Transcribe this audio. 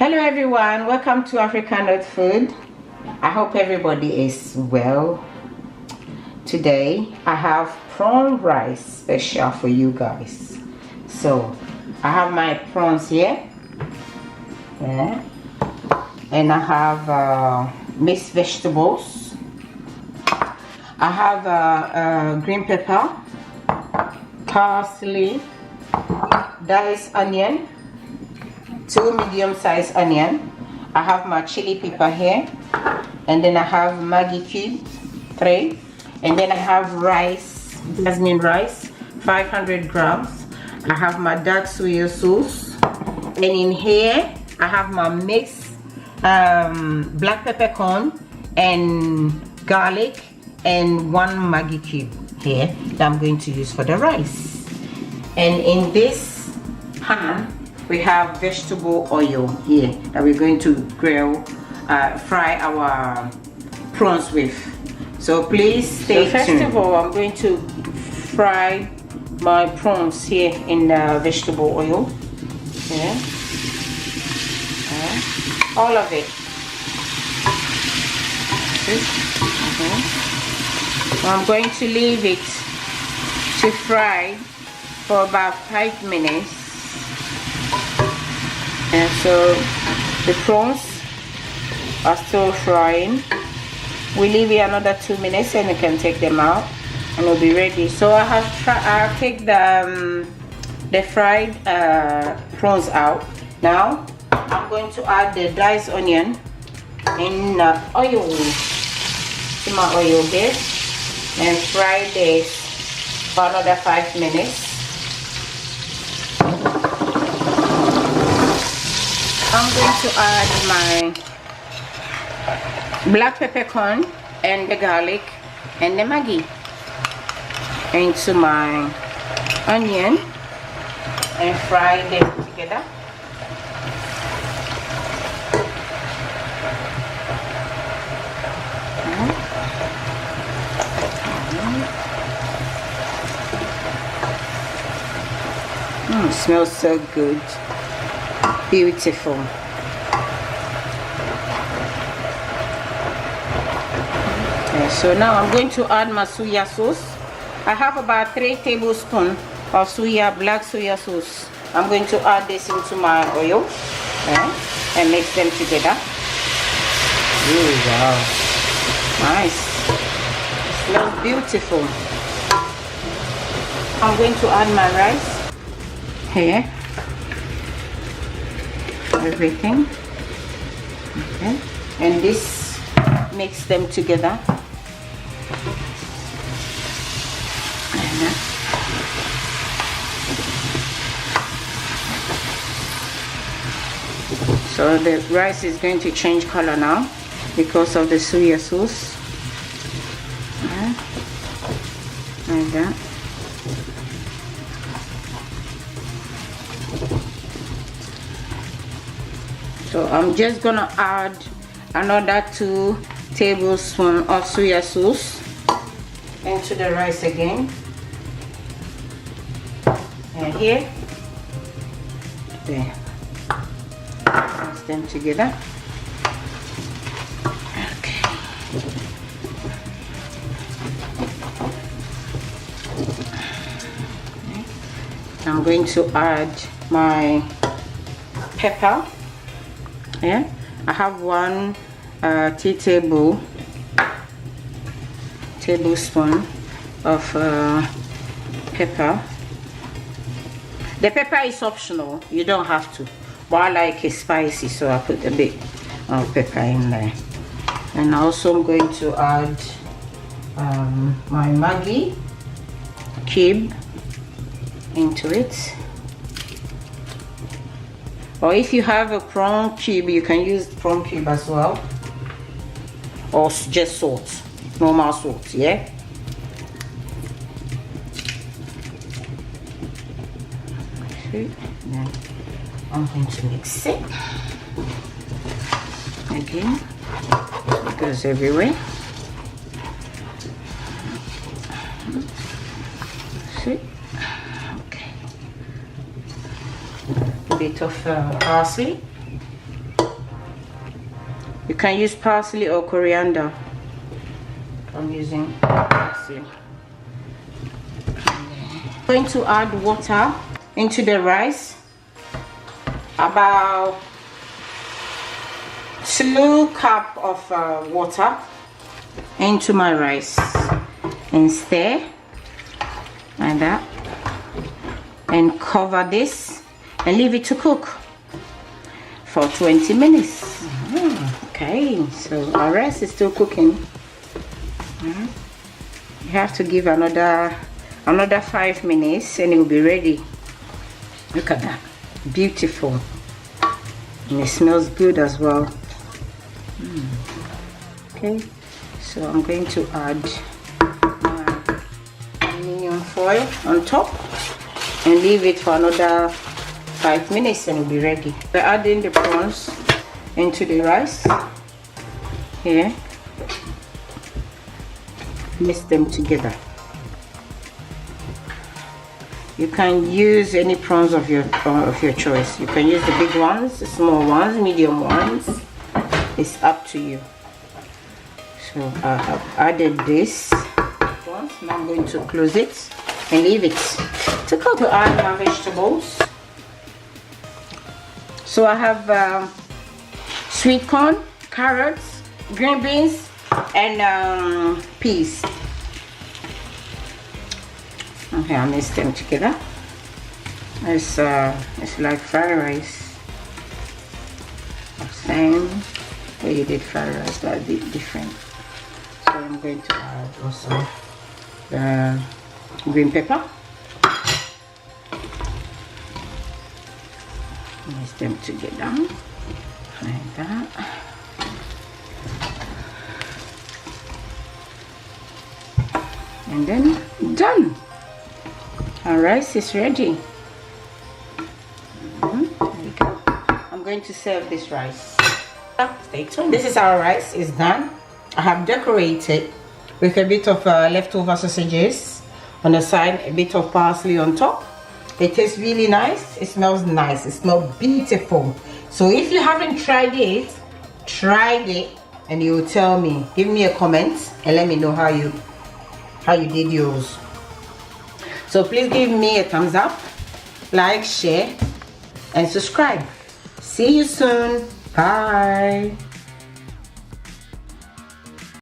Hello everyone, welcome to African Note Food. I hope everybody is well. Today I have prawn rice special for you guys. So I have my prawns here, and I have mixed vegetables. I have green pepper, parsley, diced onion, 2 medium-sized onion. I have my chili pepper here, and then I have Maggi cube 3, and then I have rice, jasmine rice, 500 grams. I have my dark soya sauce, and in here I have my mixed black peppercorn and garlic and 1 Maggi cube here that I'm going to use for the rice. And in this pan we have vegetable oil here that we're going to fry our prawns with. So please stay tuned. First of all, I'm going to fry my prawns here in vegetable oil. All of it. So I'm going to leave it to fry for about 5 minutes. And so the prawns are still frying. We leave it another 2 minutes and we can take them out and we'll be ready. So I'll take the fried prawns out. Now I'm going to add the diced onion in oil to my oil here and fry this for another 5 minutes. I'm going to add my black peppercorn and the garlic and the Maggi into my onion and fry them together. It smells so good. Beautiful. Okay, so now I'm going to add my soya sauce. I have about 3 tablespoons of black soya sauce. I'm going to add this into my oil and mix them together. Ooh, wow, nice. It smells beautiful. I'm going to add my rice here. Everything, okay, and this mix them together. So the rice is going to change color now because of the soya sauce. Like that. So I'm just gonna add another 2 tablespoons of soya sauce into the rice again. And here, there, mix them together. Okay. I'm going to add my pepper. Yeah, I have 1 tablespoon of pepper. The pepper is optional, you don't have to, but I like it spicy, so I put a bit of pepper in there. And also I'm going to add my Maggi cube into it. Or if you have a prawn cube, you can use prawn cube as well. Or just salt, normal salt, yeah? Then I'm going to mix it. Again, it goes everywhere. See? Okay. A bit of parsley. You can use parsley or coriander. I'm using parsley. I'm going to add water into the rice, about 2 cups of water into my rice, and stir like that, and cover this and leave it to cook for 20 minutes. Okay, so our rice is still cooking. You have to give another 5 minutes and it will be ready. Look at that, beautiful, and it smells good as well. Okay, so I'm going to add my aluminium foil on top and leave it for another 5 minutes and it'll be ready. We're adding the prawns into the rice here. Mix them together. You can use any prawns of your choice. You can use the big ones, the small ones, medium ones. It's up to you. So I've added this prawns. Now I'm going to close it and leave it to cook. To add my vegetables. So I have sweet corn, carrots, green beans, and peas. Okay, I mix them together. It's like fried rice. Same way you did fried rice, but a bit different. So I'm going to add also the green pepper. Mix them together like that. And then done. Our rice is ready. There we go. I'm going to serve this rice. Stay tuned. This is our rice. It's done. I have decorated with a bit of leftover sausages on the side, a bit of parsley on top. It tastes really nice. It smells nice. It smells beautiful. So if you haven't tried it, try it and you will tell me. Give me a comment and let me know how you did yours. So please give me a thumbs up, like, share, and subscribe. See you soon. Bye.